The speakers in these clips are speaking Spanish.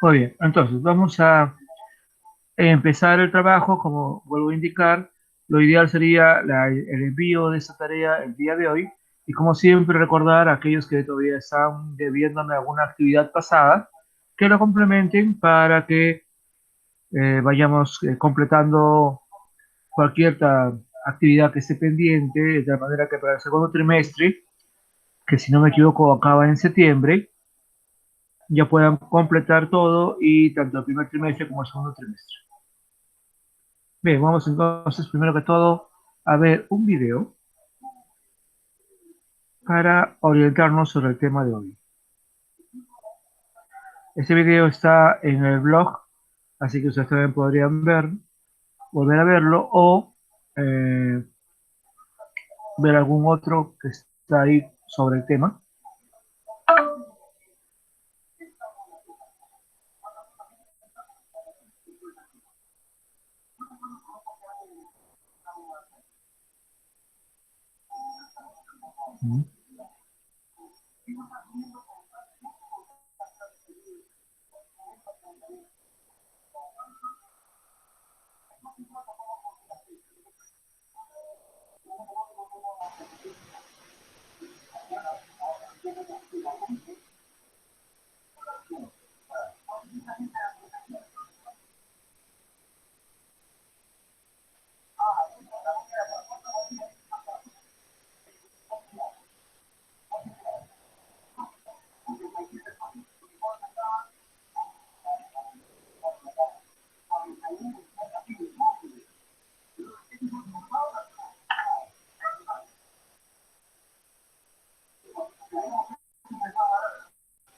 Muy bien, entonces vamos a empezar el trabajo, como vuelvo a indicar. Lo ideal sería el envío de esta tarea el día de hoy y como siempre recordar a aquellos que todavía están debiéndome alguna actividad pasada, que lo complementen para que vayamos completando cualquier actividad que esté pendiente, de tal manera que para el segundo trimestre, que si no me equivoco acaba en septiembre, ya puedan completar todo y tanto el primer trimestre como el segundo trimestre. Bien, vamos entonces primero que todo a ver un video para orientarnos sobre el tema de hoy. Este video está en el blog, así que ustedes también podrían volver a verlo o eh, ver algún otro que está ahí sobre el tema.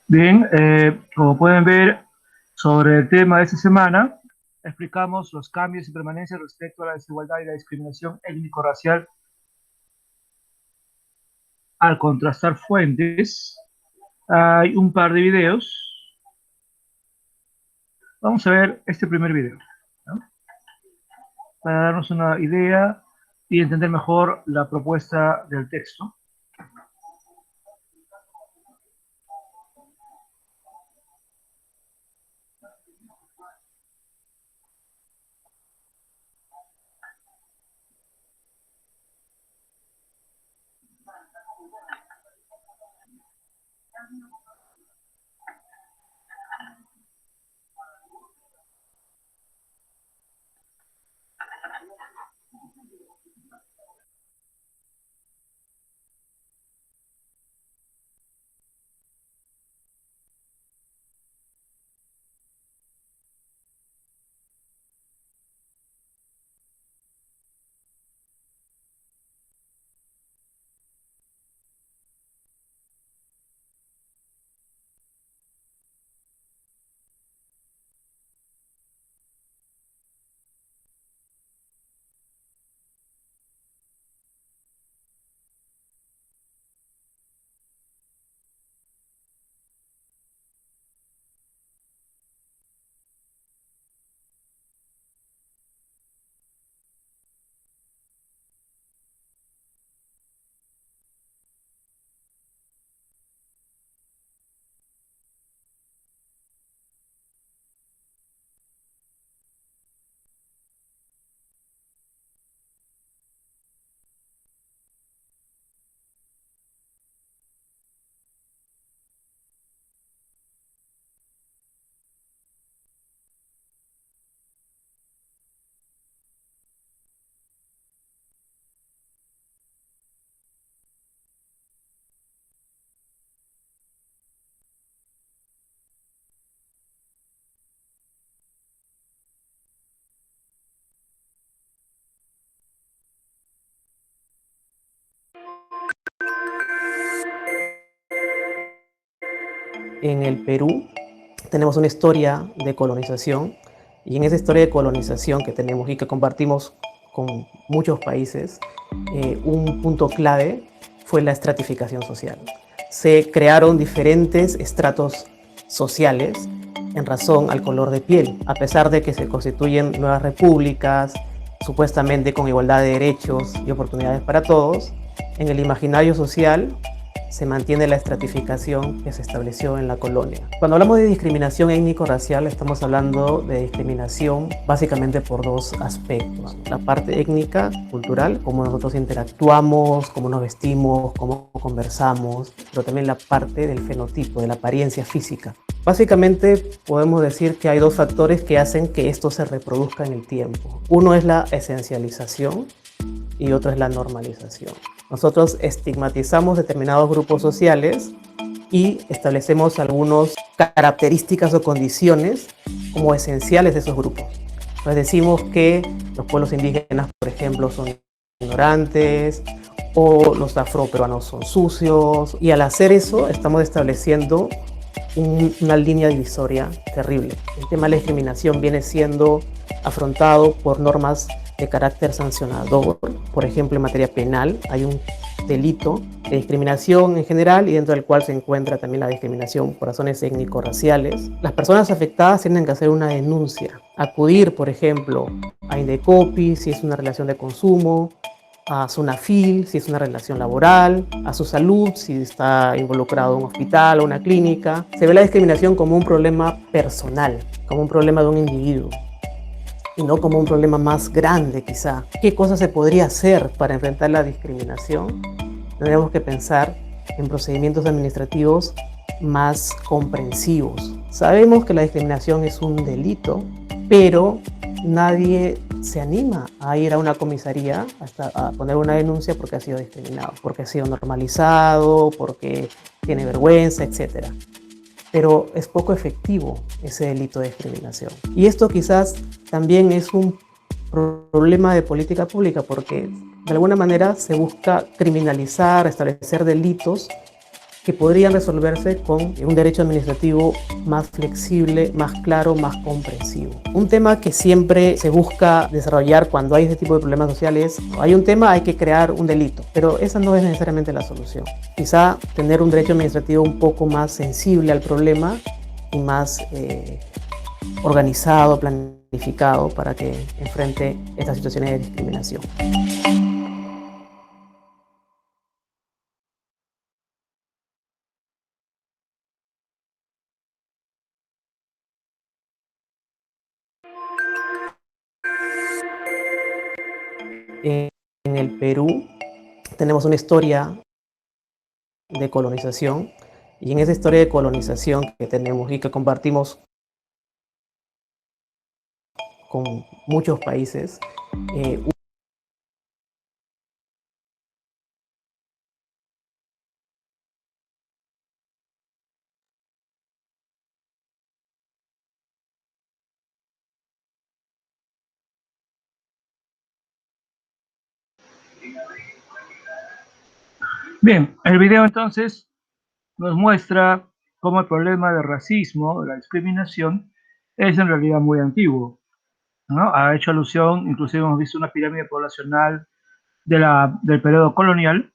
Bien, como pueden ver, sobre el tema de esta semana, explicamos los cambios y permanencias respecto a la desigualdad y la discriminación étnico-racial al contrastar fuentes. Hay un par de videos. Vamos a ver este primer video, ¿no? Para darnos una idea y entender mejor la propuesta del texto. En el Perú tenemos una historia de colonización y en esa historia de colonización que tenemos y que compartimos con muchos países, un punto clave fue la estratificación social. Se crearon diferentes estratos sociales en razón al color de piel, a pesar de que se constituyen nuevas repúblicas, supuestamente con igualdad de derechos y oportunidades para todos. En el imaginario social se mantiene la estratificación que se estableció en la colonia. Cuando hablamos de discriminación étnico-racial, estamos hablando de discriminación básicamente por dos aspectos. La parte étnica, cultural, cómo nosotros interactuamos, cómo nos vestimos, cómo conversamos, pero también la parte del fenotipo, de la apariencia física. Básicamente podemos decir que hay dos factores que hacen que esto se reproduzca en el tiempo. Uno es la esencialización y otro es la normalización. Nosotros estigmatizamos determinados grupos sociales y establecemos algunas características o condiciones como esenciales de esos grupos. Entonces decimos que los pueblos indígenas, por ejemplo, son ignorantes, o los afroperuanos son sucios, y al hacer eso estamos estableciendo una línea divisoria terrible. El tema de la discriminación viene siendo afrontado por normas de carácter sancionador. Por ejemplo, en materia penal hay un delito de discriminación en general y dentro del cual se encuentra también la discriminación por razones étnico-raciales. Las personas afectadas tienen que hacer una denuncia, acudir, por ejemplo, a Indecopi si es una relación de consumo, a Sunafil si es una relación laboral, a su salud si está involucrado un hospital o una clínica. Se ve la discriminación como un problema personal, como un problema de un individuo y no como un problema más grande quizá. ¿Qué cosas se podría hacer para enfrentar la discriminación? Tendríamos que pensar en procedimientos administrativos más comprensivos. Sabemos que la discriminación es un delito, pero nadie se anima a ir a una comisaría a poner una denuncia porque ha sido discriminado, porque ha sido normalizado, porque tiene vergüenza, etc. Pero es poco efectivo ese delito de discriminación. Y esto quizás también es un problema de política pública porque de alguna manera se busca criminalizar, establecer delitos que podrían resolverse con un derecho administrativo más flexible, más claro, más comprensivo. Un tema que siempre se busca desarrollar cuando hay este tipo de problemas sociales, hay un tema, hay que crear un delito, pero esa no es necesariamente la solución. Quizá tener un derecho administrativo un poco más sensible al problema y más organizado, planificado para que enfrente estas situaciones de discriminación. En el Perú tenemos una historia de colonización y en esa historia de colonización que tenemos y que compartimos con muchos países, Bien, el video entonces nos muestra cómo el problema del racismo, de la discriminación, es en realidad muy antiguo, ¿no? Ha hecho alusión, inclusive hemos visto una pirámide poblacional del periodo colonial,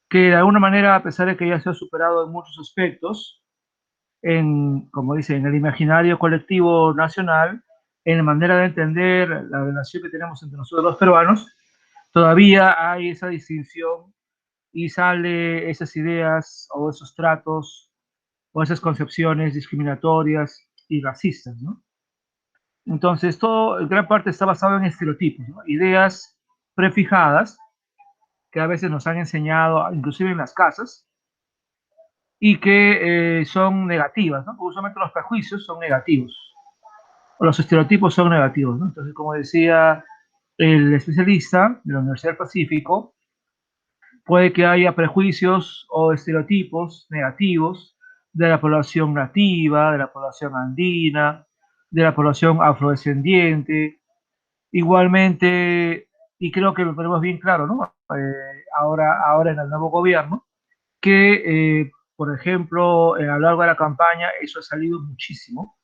que de alguna manera, a pesar de que ya se ha superado en muchos aspectos, como dice, en el imaginario colectivo nacional, en la manera de entender la relación que tenemos entre nosotros los peruanos, todavía hay esa distinción y sale esas ideas o esos tratos o esas concepciones discriminatorias y racistas, ¿no? Entonces, todo, en gran parte está basado en estereotipos, ¿no? Ideas prefijadas que a veces nos han enseñado, inclusive en las casas, y que son negativas, ¿no? Porque usualmente los prejuicios son negativos, o los estereotipos son negativos, ¿no? Entonces, como decía el especialista de la Universidad del Pacífico, puede que haya prejuicios o estereotipos negativos de la población nativa, de la población andina, de la población afrodescendiente. Igualmente, y creo que lo tenemos bien claro, ¿no? Ahora en el nuevo gobierno, que, por ejemplo, a lo largo de la campaña, eso ha salido muchísimo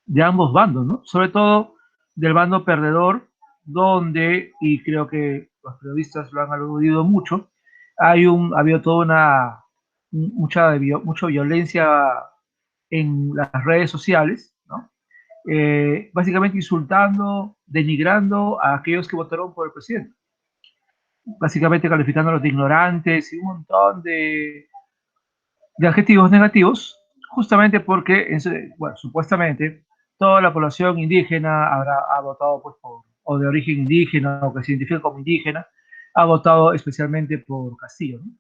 de ambos bandos, ¿no? Sobre todo del bando perdedor, donde, y creo que los periodistas lo han aludido mucho, ha habido toda mucha violencia en las redes sociales, ¿no? Básicamente insultando, denigrando a aquellos que votaron por el presidente, básicamente calificándolos de ignorantes y un montón de de adjetivos negativos, justamente porque, bueno, supuestamente, toda la población indígena ha votado pues, o de origen indígena, o que se identifica como indígena, ha votado especialmente por Castillo, ¿no?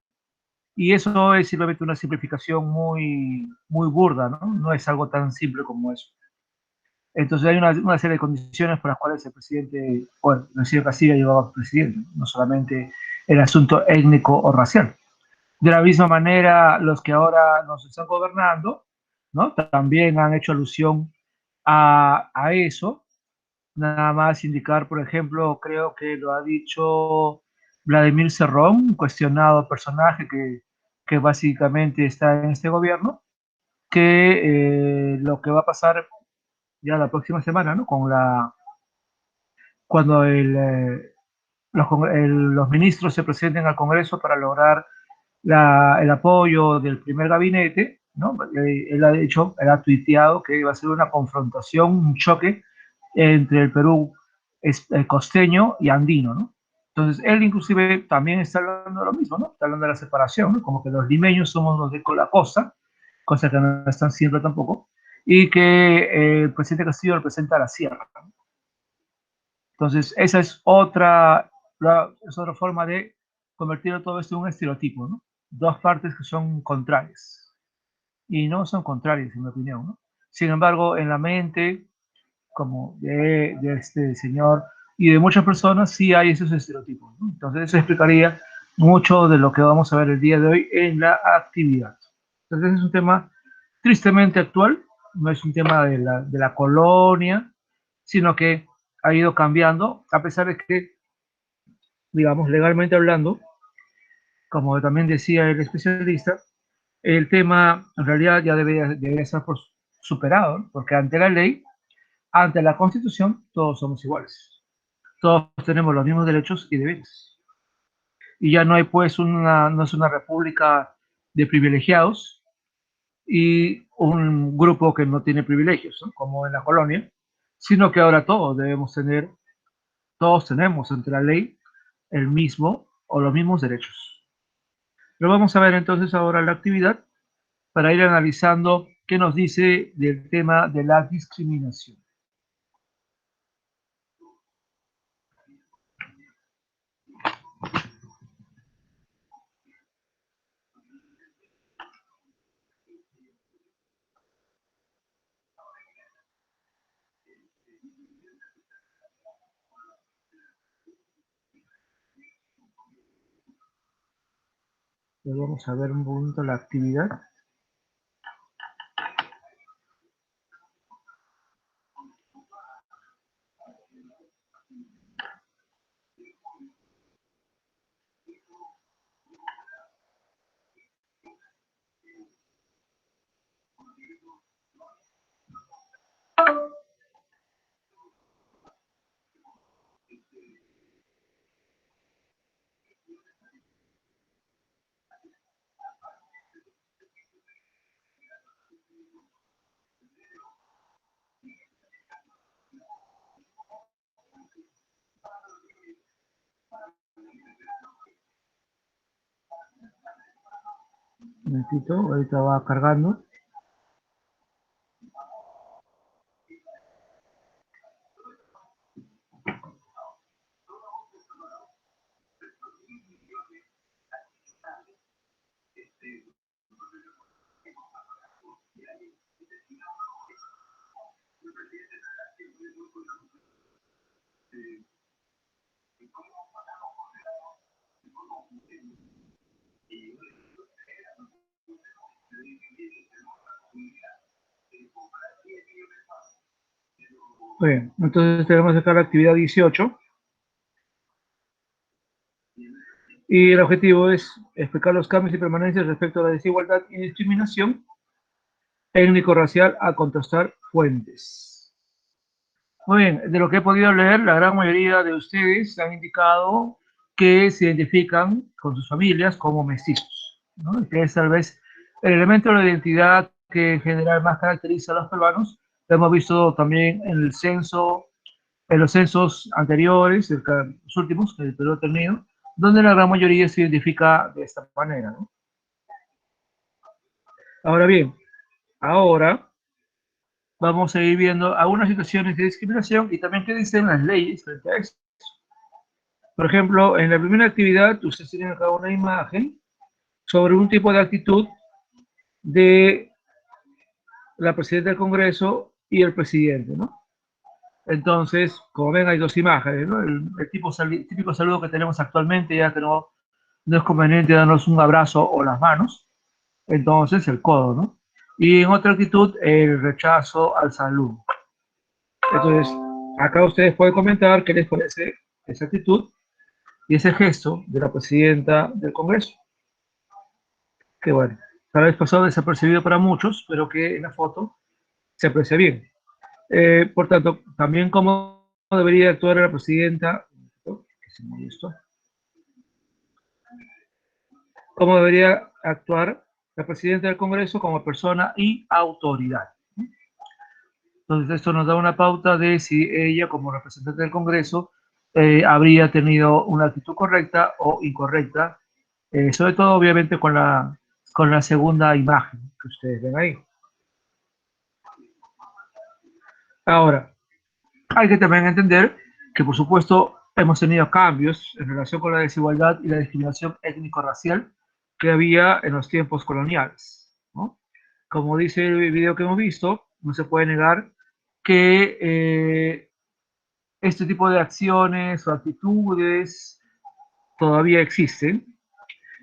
Y eso es simplemente una simplificación muy burda, ¿no? No es algo tan simple como eso. Entonces hay una serie de condiciones por las cuales el presidente, bueno, el señor Castillo ha llegado a presidente, no solamente el asunto étnico o racial. De la misma manera, los que ahora nos están gobernando, ¿no? También han hecho alusión a eso. Nada más indicar, por ejemplo, creo que lo ha dicho Vladimir Cerrón, un cuestionado personaje que básicamente está en este gobierno, que lo que va a pasar ya la próxima semana, ¿no? Cuando los ministros se presenten al Congreso para lograr el apoyo del primer gabinete, ¿no? Él ha tuiteado que va a ser una confrontación, un choque entre el Perú costeño y andino, ¿no? Entonces, él inclusive también está hablando de lo mismo, ¿no? Está hablando de la separación, ¿no? Como que los limeños somos los de la costa, cosa que no están siempre tampoco, y que el presidente Castillo representa la sierra, ¿no? Entonces, esa es otra forma de convertir todo esto en un estereotipo, ¿no? Dos partes que son contrarias. Y no son contrarias, en mi opinión, ¿no? Sin embargo, en la mente, como de este señor y de muchas personas, sí hay esos estereotipos, ¿no? Entonces, eso explicaría mucho de lo que vamos a ver el día de hoy en la actividad. Entonces, es un tema tristemente actual, no es un tema de la colonia, sino que ha ido cambiando, a pesar de que, digamos, legalmente hablando, como también decía el especialista, el tema en realidad ya debería estar superado, ¿no? Porque ante la ley, ante la Constitución, todos somos iguales. Todos tenemos los mismos derechos y deberes. Y ya no hay pues no es una república de privilegiados y un grupo que no tiene privilegios, ¿no? Como en la colonia, sino que ahora todos tenemos ante la ley el mismo o los mismos derechos. Pero vamos a ver entonces ahora la actividad para ir analizando qué nos dice del tema de la discriminación. Vamos a ver un poquito la actividad. Un momentito, ahorita va cargando. Bien, entonces tenemos acá la actividad 18 y el objetivo es explicar los cambios y permanencias respecto a la desigualdad y discriminación étnico-racial a contrastar fuentes. Muy bien, de lo que he podido leer, la gran mayoría de ustedes han indicado que se identifican con sus familias como mestizos, ¿no? Que es tal vez el elemento de la identidad que en general más caracteriza a los peruanos. Lo hemos visto también en el censo, en los censos anteriores, los últimos que el Perú ha tenido, donde la gran mayoría se identifica de esta manera, ¿no? Ahora bien, ahora vamos a ir viendo algunas situaciones de discriminación y también qué dicen las leyes frente a esto. Por ejemplo, en la primera actividad, ustedes tienen acá una imagen sobre un tipo de actitud de la presidenta del Congreso y el presidente, ¿no? Entonces, como ven, hay dos imágenes, ¿no? El típico saludo que tenemos actualmente, ya que no es conveniente darnos un abrazo o las manos, entonces el codo, ¿no? Y en otra actitud, el rechazo al saludo. Entonces, acá ustedes pueden comentar qué les parece esa actitud y ese gesto de la presidenta del Congreso, que bueno, tal vez pasó desapercibido para muchos, pero que en la foto se aprecia bien. Por tanto, también cómo debería actuar la presidenta, que se me esto, cómo debería actuar la presidenta del Congreso como persona y autoridad. Entonces, esto nos da una pauta de si ella, como representante del Congreso, habría tenido una actitud correcta o incorrecta, sobre todo, obviamente, con la segunda imagen que ustedes ven ahí. Ahora, hay que también entender que, por supuesto, hemos tenido cambios en relación con la desigualdad y la discriminación étnico-racial que había en los tiempos coloniales, ¿no? Como dice el video que hemos visto, no se puede negar que este tipo de acciones o actitudes todavía existen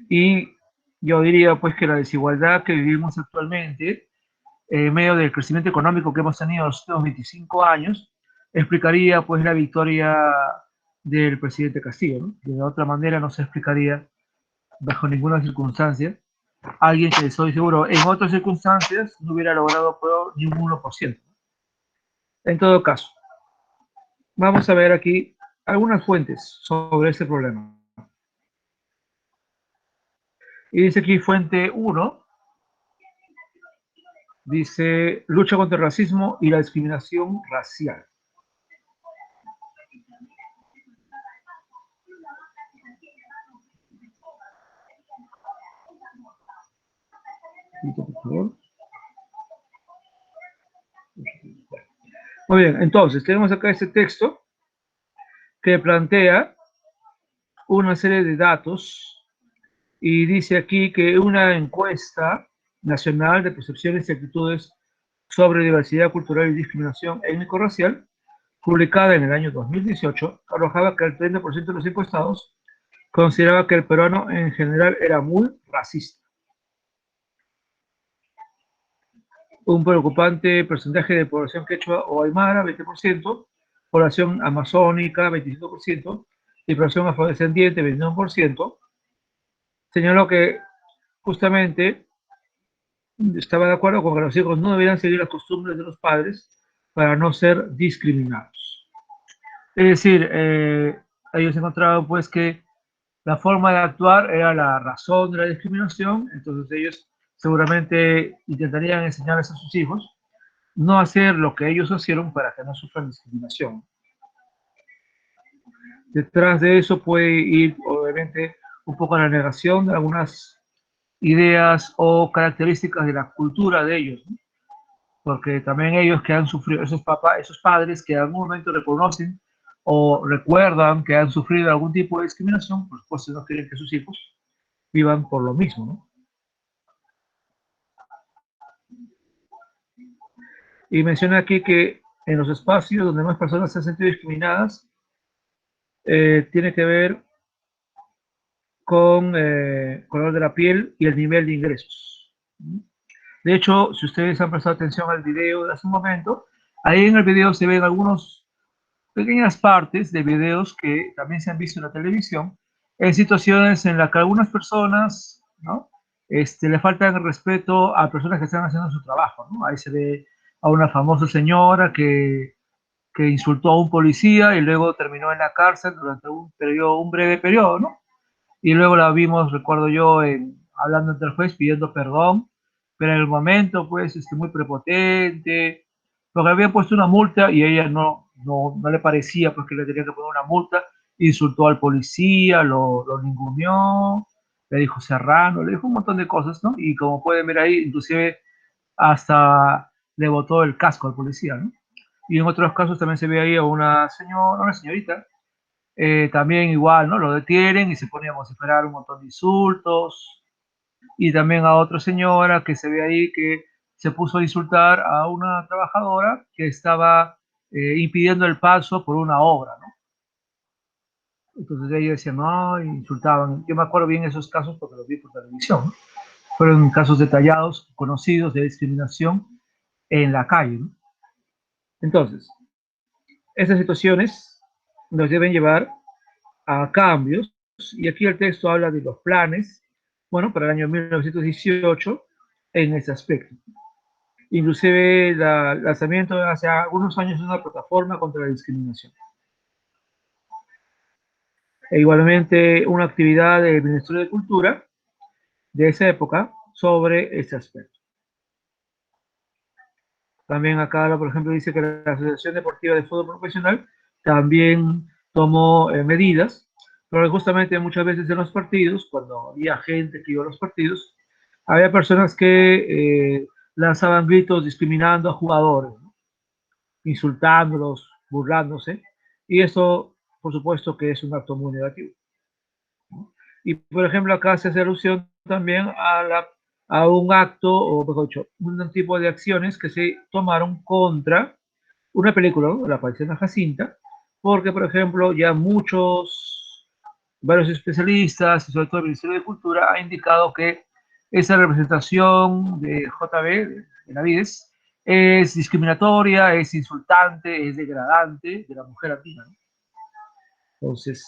y yo diría pues que la desigualdad que vivimos actualmente en medio del crecimiento económico que hemos tenido en los últimos 25 años explicaría pues la victoria del presidente Castillo, ¿no? De otra manera no se explicaría bajo ninguna circunstancia alguien que estoy seguro en otras circunstancias no hubiera logrado por ni un 1%. En todo caso, vamos a ver aquí algunas fuentes sobre este problema. Y dice aquí fuente 1, dice lucha contra el racismo y la discriminación racial. Por favor. Muy bien, entonces tenemos acá este texto que plantea una serie de datos y dice aquí que una encuesta nacional de percepciones y actitudes sobre diversidad cultural y discriminación étnico-racial, publicada en el año 2018, arrojaba que el 30% de los encuestados consideraba que el peruano en general era muy racista. Un preocupante porcentaje de población quechua o aymara, 20%, población amazónica, 25%, y población afrodescendiente, 21%, señaló que justamente estaba de acuerdo con que los hijos no deberían seguir las costumbres de los padres para no ser discriminados. Es decir, ellos encontraban pues que la forma de actuar era la razón de la discriminación, entonces ellos seguramente intentarían enseñarles a sus hijos no hacer lo que ellos hicieron para que no sufran discriminación. Detrás de eso puede ir, obviamente, un poco la negación de algunas ideas o características de la cultura de ellos, ¿no? Porque también ellos que han sufrido, esos papás, esos padres que en algún momento reconocen o recuerdan que han sufrido algún tipo de discriminación, por supuesto no quieren que sus hijos vivan por lo mismo, ¿no? Y menciona aquí que en los espacios donde más personas se han sentido discriminadas, tiene que ver con color de la piel y el nivel de ingresos. De hecho, si ustedes han prestado atención al video de hace un momento, ahí en el video se ven algunas pequeñas partes de videos que también se han visto en la televisión, en situaciones en las que algunas personas, ¿no? Le faltan el respeto a personas que están haciendo su trabajo, ¿no? Ahí se ve a una famosa señora que insultó a un policía y luego terminó en la cárcel durante un breve periodo, ¿no? Y luego la vimos, recuerdo yo, hablando ante el juez pidiendo perdón, pero en el momento, pues, muy prepotente, porque habían puesto una multa y ella no le parecía pues, que le tenía que poner una multa, insultó al policía, lo ninguneó, le dijo serrano, le dijo un montón de cosas, ¿no? Y como pueden ver ahí, inclusive hasta le botó el casco al policía, ¿no? Y en otros casos también se ve ahí a una señora, una señorita, también igual, ¿no? Lo detienen y se pone a vociferar un montón de insultos. Y también a otra señora que se ve ahí que se puso a insultar a una trabajadora que estaba impidiendo el paso por una obra, ¿no? Entonces ellos decían, no, y insultaban. Yo me acuerdo bien esos casos porque los vi por televisión, ¿no? Fueron casos detallados, conocidos de discriminación en la calle, ¿no? Entonces, estas situaciones nos deben llevar a cambios, y aquí el texto habla de los planes, bueno, para el año 1918 en ese aspecto. Inclusive el lanzamiento hace algunos años de una plataforma contra la discriminación. E igualmente una actividad del Ministerio de Cultura de esa época sobre este aspecto. También acá, por ejemplo, dice que la Asociación Deportiva de Fútbol Profesional también tomó medidas, pero justamente muchas veces en los partidos, cuando había gente que iba a los partidos, había personas que lanzaban gritos discriminando a jugadores, ¿no? Insultándolos, burlándose, y eso, por supuesto, que es un acto muy negativo, ¿no? Y, por ejemplo, acá se hace alusión también a un acto, o mejor dicho, un tipo de acciones que se tomaron contra una película, ¿no? La paisana Jacinta, porque, por ejemplo, ya varios especialistas, y sobre todo el Ministerio de Cultura, ha indicado que esa representación de JB, de Benavides, es discriminatoria, es insultante, es degradante de la mujer latina, ¿no? Entonces,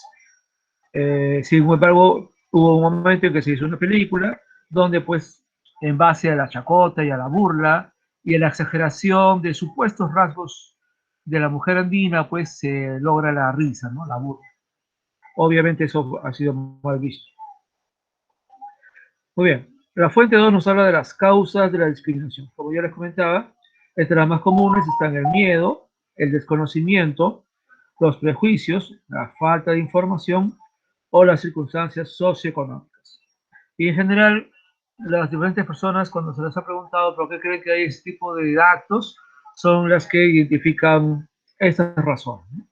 sin embargo, hubo un momento en que se hizo una película donde, pues, en base a la chacota y a la burla y a la exageración de supuestos rasgos de la mujer andina, pues se logra la risa, ¿no? La burla. Obviamente eso ha sido mal visto. Muy bien. La fuente 2 nos habla de las causas de la discriminación. Como ya les comentaba, entre las más comunes están el miedo, el desconocimiento, los prejuicios, la falta de información o las circunstancias socioeconómicas. Y en general, las diferentes personas, cuando se les ha preguntado por qué creen que hay este tipo de actos, son las que identifican estas razones, ¿no?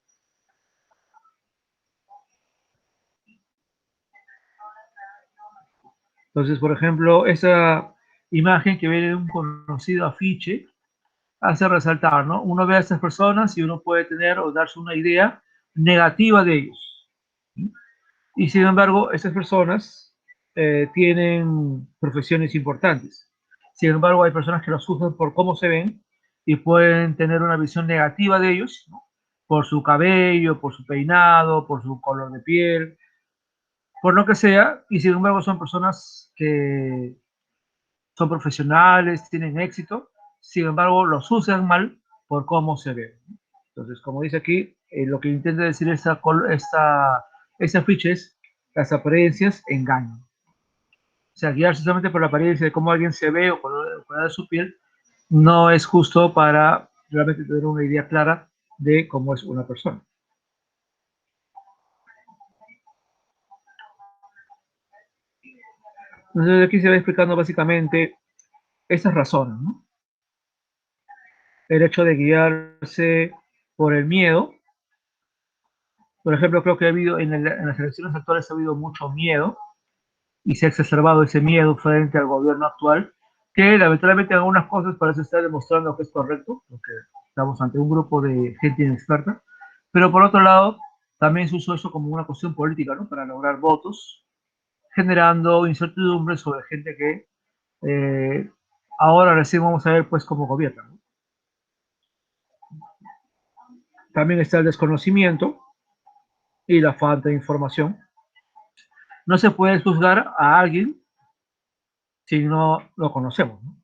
Entonces, por ejemplo, esa imagen que viene de un conocido afiche hace resaltar, ¿no? Uno ve a estas personas y uno puede tener o darse una idea negativa de ellos, ¿sí? Y sin embargo, estas personas tienen profesiones importantes. Sin embargo, hay personas que los juzgan por cómo se ven y pueden tener una visión negativa de ellos, ¿no? Por su cabello, por su peinado, por su color de piel, por lo que sea, y sin embargo son personas que son profesionales, tienen éxito, sin embargo los usan mal por cómo se ven. Entonces, como dice aquí, lo que intenta decir esa ficha es las apariencias engañan. O sea, guiarse solamente por la apariencia de cómo alguien se ve o por el color de su piel no es justo para realmente tener una idea clara de cómo es una persona. Entonces, aquí se va explicando básicamente esas razones, ¿no? El hecho de guiarse por el miedo. Por ejemplo, creo que ha habido en las elecciones actuales ha habido mucho miedo y se ha exacerbado ese miedo frente al gobierno actual, que lamentablemente en algunas cosas parece estar demostrando que es correcto, porque estamos ante un grupo de gente inexperta, pero por otro lado, también se usó eso como una cuestión política, ¿no? Para lograr votos, generando incertidumbre sobre gente que eh, ahora recién vamos a ver pues cómo gobiernan, ¿no? También está el desconocimiento y la falta de información. No se puede juzgar a alguien si no lo conocemos, ¿no?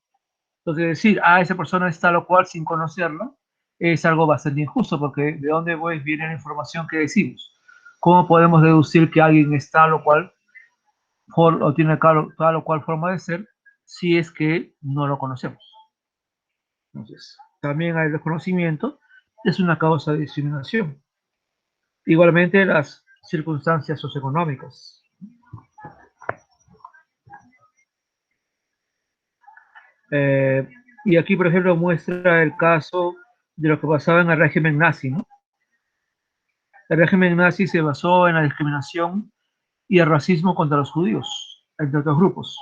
Entonces decir, esa persona está lo cual sin conocerlo, es algo bastante injusto, porque ¿de dónde viene la información que decimos? ¿Cómo podemos deducir que alguien está lo cual o tiene tal o cual forma de ser si es que no lo conocemos? Entonces, también hay desconocimiento, es una causa de discriminación. Igualmente las circunstancias socioeconómicas. Eh, y aquí, por ejemplo, muestra el caso de lo que pasaba en el régimen nazi, ¿no? El régimen nazi se basó en la discriminación y el racismo contra los judíos, entre otros grupos.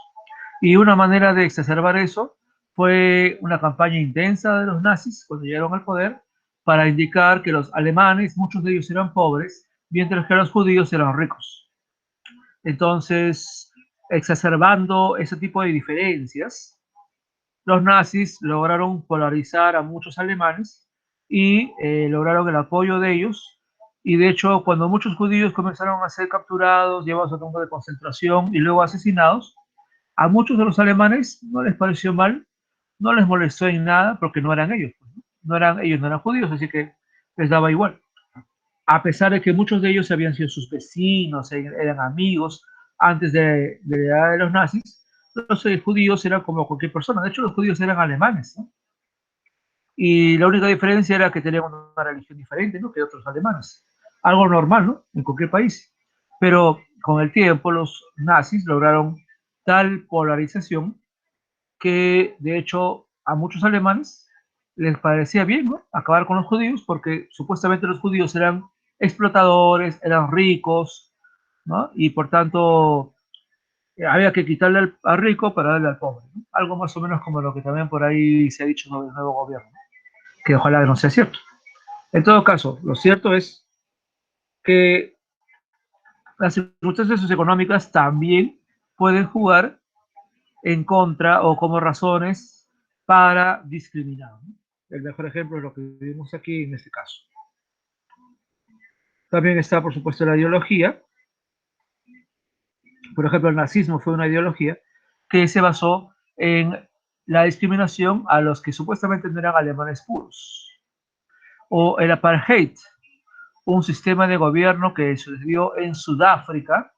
Y una manera de exacerbar eso fue una campaña intensa de los nazis cuando llegaron al poder para indicar que los alemanes, muchos de ellos eran pobres, mientras que los judíos eran ricos. Entonces, exacerbando ese tipo de diferencias, los nazis lograron polarizar a muchos alemanes y lograron el apoyo de ellos. Y de hecho, cuando muchos judíos comenzaron a ser capturados, llevados a campos de concentración y luego asesinados, a muchos de los alemanes no les pareció mal, no les molestó en nada porque no eran ellos, pues, ¿no? Ellos no eran judíos, así que les daba igual. A pesar de que muchos de ellos habían sido sus vecinos, eran amigos antes de la edad de los nazis, los judíos eran como cualquier persona. De hecho, los judíos eran alemanes, ¿no? Y la única diferencia era que tenían una religión diferente, ¿no?, que otros alemanes. Algo normal, ¿no?, en cualquier país. Pero con el tiempo los nazis lograron tal polarización que de hecho a muchos alemanes les parecía bien, ¿no?, acabar con los judíos porque supuestamente los judíos eran explotadores, eran ricos, ¿no?, y por tanto había que quitarle al rico para darle al pobre, ¿no? Algo más o menos como lo que también por ahí se ha dicho sobre el nuevo gobierno, ¿no?, que ojalá no sea cierto. En todo caso, lo cierto es que las circunstancias socioeconómicas también pueden jugar en contra o como razones para discriminar, ¿no? El mejor ejemplo es lo que vivimos aquí en este caso. También está, por supuesto, la ideología. Por ejemplo, el nazismo fue una ideología que se basó en la discriminación a los que supuestamente no eran alemanes puros. O el apartheid, un sistema de gobierno que sucedió en Sudáfrica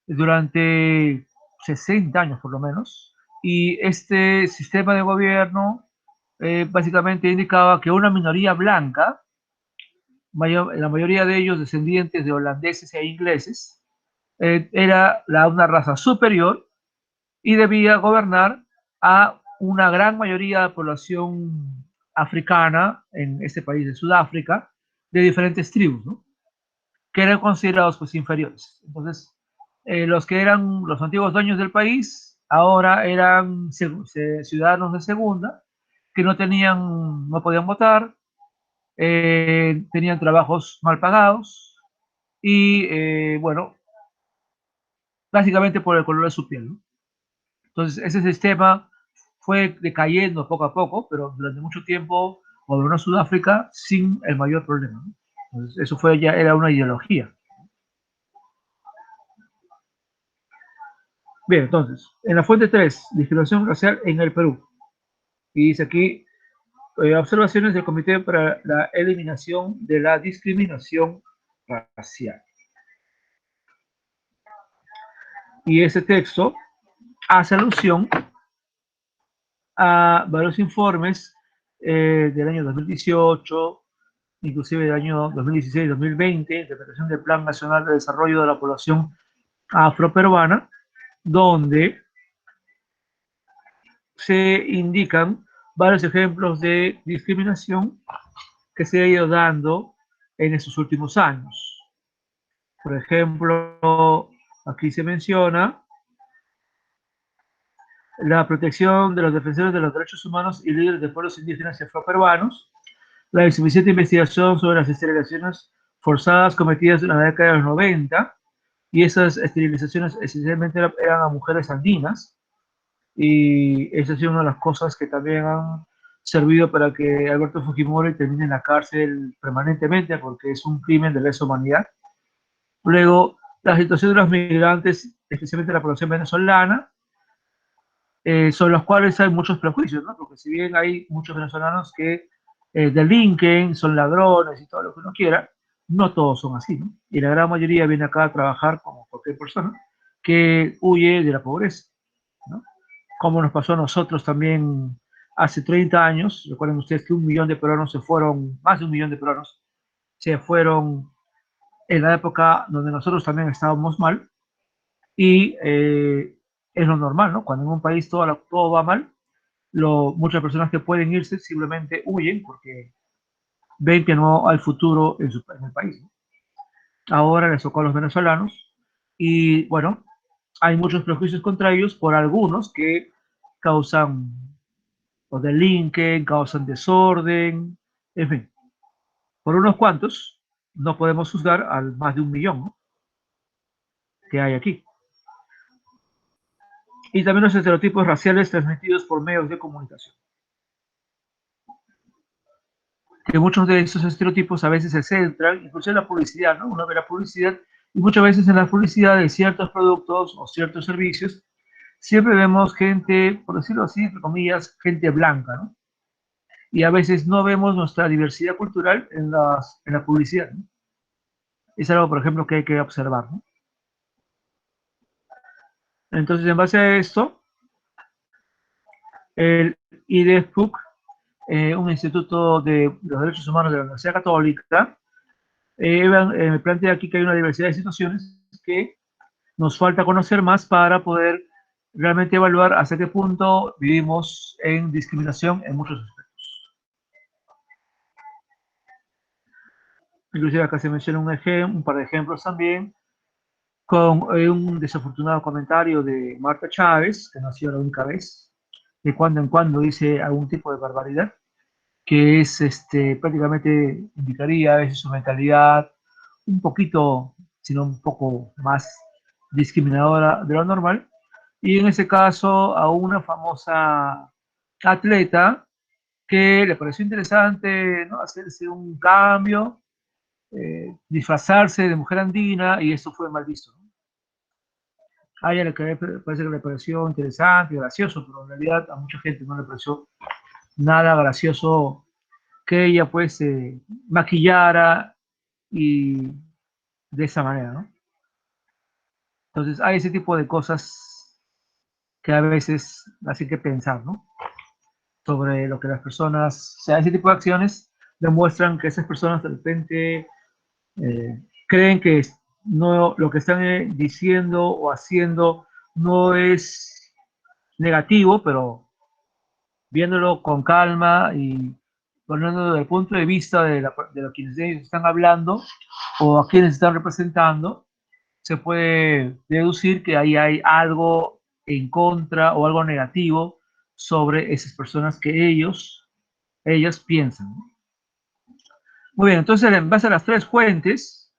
durante 60 años por lo menos, y este sistema de gobierno básicamente indicaba que una minoría blanca, la mayoría de ellos descendientes de holandeses e ingleses, era una raza superior y debía gobernar a una gran mayoría de la población africana en este país de Sudáfrica, de diferentes tribus, ¿no?, que eran considerados pues inferiores. Entonces, los que eran los antiguos dueños del país ahora eran ciudadanos de segunda que no podían votar, tenían trabajos mal pagados y, bueno, básicamente por el color de su piel, ¿no? Entonces, ese sistema fue decayendo poco a poco, pero durante mucho tiempo gobernó Sudáfrica sin el mayor problema, ¿no? Entonces, eso fue ya, era una ideología. Bien, entonces, en la fuente 3, discriminación racial en el Perú. Y dice aquí, observaciones del Comité para la Eliminación de la Discriminación Racial. Y ese texto hace alusión a varios informes del año 2018, inclusive del año 2016-2020, interpretación del Plan Nacional de Desarrollo de la Población Afroperuana, donde se indican varios ejemplos de discriminación que se ha ido dando en estos últimos años. Por ejemplo, aquí se menciona la protección de los defensores de los derechos humanos y líderes de pueblos indígenas y afroperuanos, la insuficiente investigación sobre las esterilizaciones forzadas cometidas en la década de los 90, y esas esterilizaciones esencialmente eran a mujeres andinas, y esa ha sido una de las cosas que también han servido para que Alberto Fujimori termine en la cárcel permanentemente, porque es un crimen de lesa humanidad. Luego, la situación de los migrantes, especialmente la población venezolana, sobre los cuales hay muchos prejuicios, ¿no? Porque si bien hay muchos venezolanos que delinquen, son ladrones y todo lo que uno quiera, no todos son así, ¿no? Y la gran mayoría viene acá a trabajar como cualquier persona que huye de la pobreza, ¿no? Como nos pasó a nosotros también hace 30 años. Recuerden ustedes que 1 millón de peruanos se fueron, más de 1 millón de peruanos se fueron en la época donde nosotros también estábamos mal, y es lo normal, ¿no? Cuando en un país todo va mal, Muchas personas que pueden irse simplemente huyen porque ven que no hay futuro en el país, ¿no? Ahora les tocó a los venezolanos y bueno, hay muchos prejuicios contra ellos por algunos que causan o delinquen, causan desorden, en fin, por unos cuantos no podemos juzgar al más de 1 millón, ¿no?, que hay aquí. Y también los estereotipos raciales transmitidos por medios de comunicación. Que muchos de esos estereotipos a veces se centran, incluso en la publicidad, ¿no? Uno ve la publicidad y muchas veces en la publicidad de ciertos productos o ciertos servicios, siempre vemos gente, por decirlo así, entre comillas, gente blanca, ¿no? Y a veces no vemos nuestra diversidad cultural en la publicidad, ¿no? Es algo, por ejemplo, que hay que observar, ¿no? Entonces, en base a esto, el IDEFUC, un instituto de los derechos humanos de la Universidad Católica, plantea aquí que hay una diversidad de situaciones que nos falta conocer más para poder realmente evaluar hasta qué punto vivimos en discriminación en muchos aspectos. Inclusive acá se menciona un par de ejemplos también, con un desafortunado comentario de Marta Chávez, que no ha sido la única vez, de cuando en cuando dice algún tipo de barbaridad, que es prácticamente indicaría a veces su mentalidad un poquito, sino un poco más discriminadora de lo normal. Y en ese caso a una famosa atleta que le pareció interesante, ¿no?, hacerse un cambio, disfrazarse de mujer andina, y eso fue mal visto, ¿no? A ella parece que le pareció interesante, gracioso, pero en realidad a mucha gente no le pareció nada gracioso que ella pues maquillara y de esa manera, ¿no? Entonces hay ese tipo de cosas que a veces hacen que pensar, ¿no?, sobre lo que las personas, o sea, ese tipo de acciones demuestran que esas personas de repente creen que no, lo que están diciendo o haciendo no es negativo, pero viéndolo con calma y poniéndolo desde el punto de vista de lo quienes ellos están hablando o a quienes están representando, se puede deducir que ahí hay algo en contra o algo negativo sobre esas personas que ellas piensan, ¿no? Muy bien, entonces en base a las tres fuentes,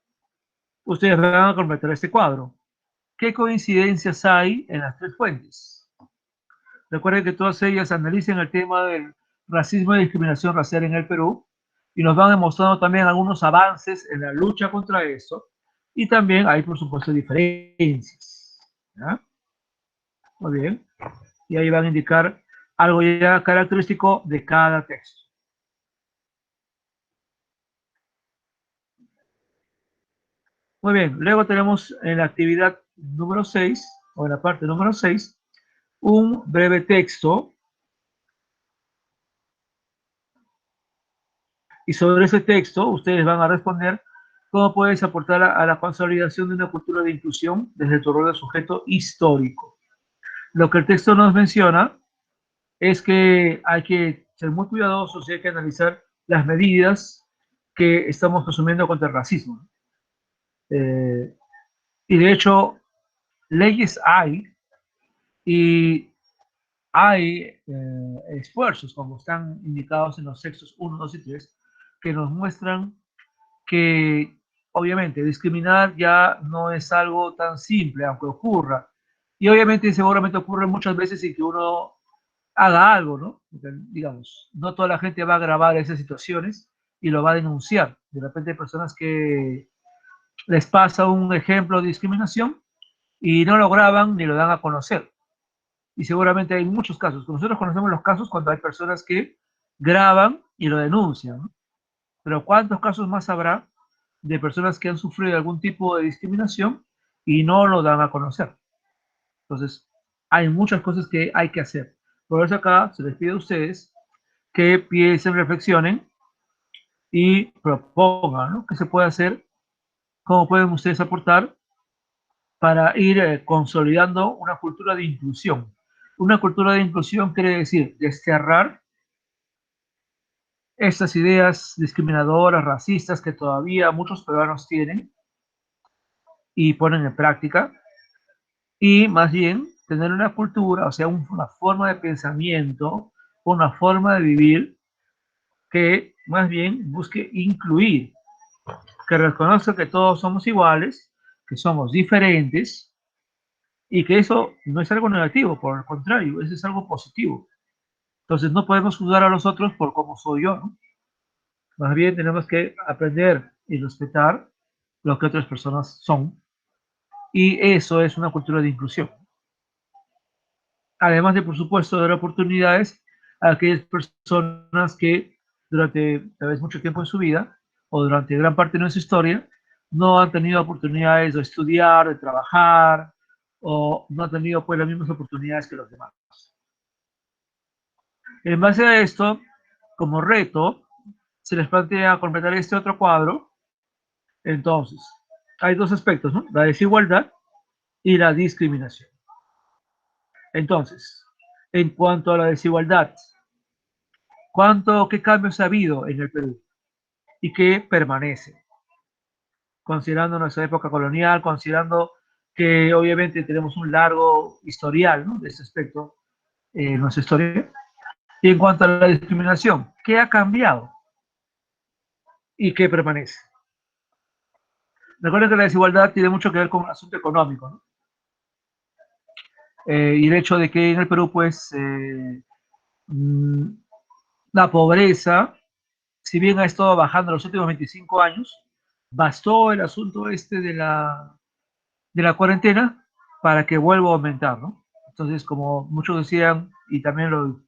ustedes van a completar este cuadro. ¿Qué coincidencias hay en las tres fuentes? Recuerden que todas ellas analizan el tema del racismo y discriminación racial en el Perú y nos van demostrando también algunos avances en la lucha contra eso, y también hay, por supuesto, diferencias, ¿ya? Muy bien. Y ahí van a indicar algo ya característico de cada texto. Muy bien. Luego tenemos en la actividad número 6, o en la parte número 6, un breve texto. Y sobre ese texto, ustedes van a responder cómo puedes aportar a la consolidación de una cultura de inclusión desde tu rol de sujeto histórico. Lo que el texto nos menciona es que hay que ser muy cuidadosos y hay que analizar las medidas que estamos asumiendo contra el racismo. Y de hecho, leyes hay, y hay esfuerzos, como están indicados en los textos 1, 2 y 3, que nos muestran que obviamente discriminar ya no es algo tan simple, aunque ocurra. Y obviamente seguramente ocurre muchas veces sin que uno haga algo, ¿no? Porque, digamos, no toda la gente va a grabar esas situaciones y lo va a denunciar. De repente hay personas que les pasa un ejemplo de discriminación y no lo graban ni lo dan a conocer. Y seguramente hay muchos casos. Nosotros conocemos los casos cuando hay personas que graban y lo denuncian, ¿no? Pero ¿cuántos casos más habrá de personas que han sufrido algún tipo de discriminación y no lo dan a conocer? Entonces, hay muchas cosas que hay que hacer. Por eso acá se les pide a ustedes que piensen, reflexionen y propongan, ¿no?, qué se puede hacer, cómo pueden ustedes aportar para ir consolidando una cultura de inclusión. Una cultura de inclusión quiere decir desterrar estas ideas discriminadoras, racistas que todavía muchos peruanos tienen y ponen en práctica, y más bien tener una cultura, o sea, una forma de pensamiento, una forma de vivir que más bien busque incluir, que reconozca que todos somos iguales, que somos diferentes y que eso no es algo negativo, por el contrario, eso es algo positivo. Entonces no podemos juzgar a los otros por cómo soy yo, ¿no? Más bien tenemos que aprender y respetar lo que otras personas son, y eso es una cultura de inclusión. Además de, por supuesto, dar oportunidades a aquellas personas que durante tal vez mucho tiempo en su vida o durante gran parte de nuestra historia no han tenido oportunidades de estudiar, de trabajar, o no han tenido pues las mismas oportunidades que los demás. En base a esto, como reto, se les plantea completar este otro cuadro. Entonces, hay dos aspectos, ¿no? La desigualdad y la discriminación. Entonces, en cuanto a la desigualdad, ¿qué cambios ha habido en el Perú y qué permanece? Considerando nuestra época colonial, considerando que obviamente tenemos un largo historial, ¿no?, de este aspecto en nuestra historia. Y en cuanto a la discriminación, ¿qué ha cambiado y qué permanece? Recuerden que la desigualdad tiene mucho que ver con el asunto económico, ¿no? Y el hecho de que en el Perú, pues, la pobreza, si bien ha estado bajando en los últimos 25 años, bastó el asunto este de la cuarentena para que vuelva a aumentar, ¿no? Entonces, como muchos decían, y también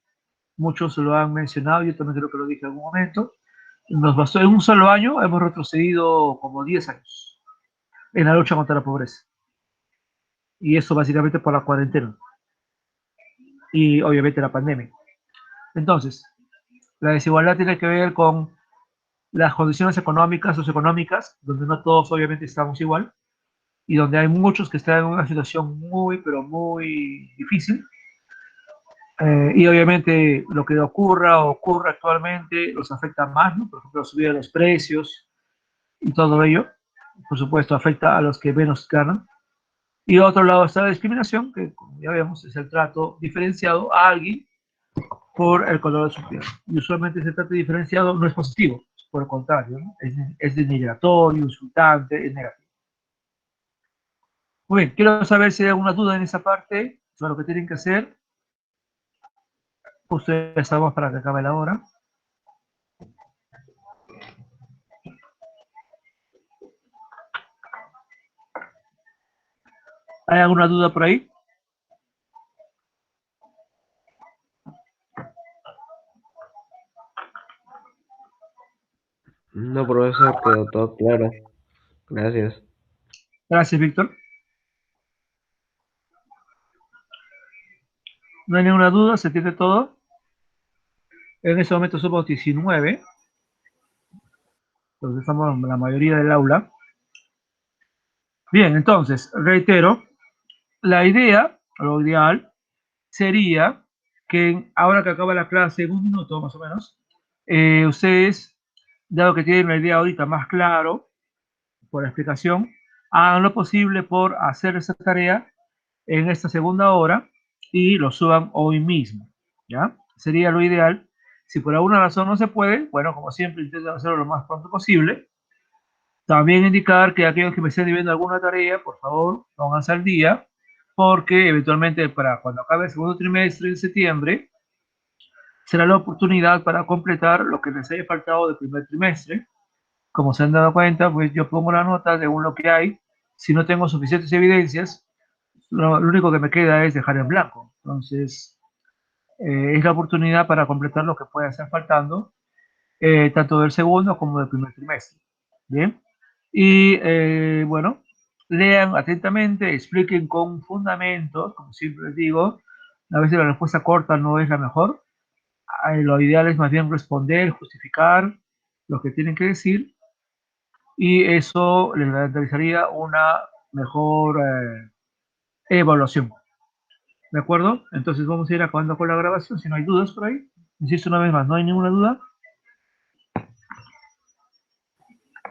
muchos lo han mencionado, yo también creo que lo dije en algún momento, nos bastó en un solo año, hemos retrocedido como 10 años en la lucha contra la pobreza. Y eso básicamente por la cuarentena y obviamente la pandemia. Entonces, la desigualdad tiene que ver con las condiciones económicas, socioeconómicas, donde no todos obviamente estamos igual, y donde hay muchos que están en una situación muy, pero muy difícil. Y obviamente lo que ocurre actualmente los afecta más, ¿no? Por ejemplo, la subida de los precios y todo ello, por supuesto, afecta a los que menos ganan. Y de otro lado está la discriminación, que como ya vemos es el trato diferenciado a alguien por el color de su piel. Y usualmente ese trato diferenciado no es positivo, por el contrario, ¿no? Es denigratorio, insultante, es negativo. Muy bien, quiero saber si hay alguna duda en esa parte sobre lo que tienen que hacer. Ustedes estamos para que acabe la hora. ¿Hay alguna duda por ahí? No, profesor, quedó todo claro. Gracias. Gracias, Víctor. No hay ninguna duda, se entiende todo. En este momento somos 19, entonces estamos en la mayoría del aula. Bien, entonces, reitero, la idea, lo ideal, sería que ahora que acaba la clase, en un minuto más o menos, ustedes, dado que tienen la idea ahorita más claro, por la explicación, hagan lo posible por hacer esa tarea en esta segunda hora y lo suban hoy mismo, ¿ya? Sería lo ideal. Si por alguna razón no se puede, bueno, como siempre, intenten hacerlo lo más pronto posible. También indicar que aquellos que me estén debiendo alguna tarea, por favor, pónganse al día, porque eventualmente para cuando acabe el segundo trimestre en septiembre, será la oportunidad para completar lo que les haya faltado del primer trimestre. Como se han dado cuenta, pues yo pongo la nota según lo que hay. Si no tengo suficientes evidencias, lo único que me queda es dejar en blanco. Entonces, es la oportunidad para completar lo que pueda estar faltando, tanto del segundo como del primer trimestre. Bien. Y bueno, lean atentamente, expliquen con fundamentos, como siempre les digo. A veces la respuesta corta no es la mejor. Lo ideal es más bien responder, justificar lo que tienen que decir, y eso les garantizaría una mejor evaluación. ¿De acuerdo? Entonces vamos a ir acabando con la grabación, si no hay dudas por ahí. Insisto una vez más, ¿no hay ninguna duda?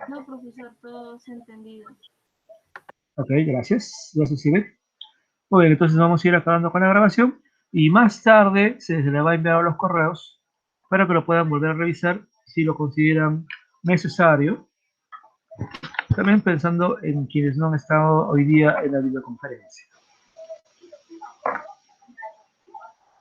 No, profesor, todo se ha entendido. Ok, gracias. Gracias, Ivette. Muy bien, entonces vamos a ir acabando con la grabación y más tarde se le va a enviar a los correos para que lo puedan volver a revisar si lo consideran necesario. También pensando en quienes no han estado hoy día en la videoconferencia.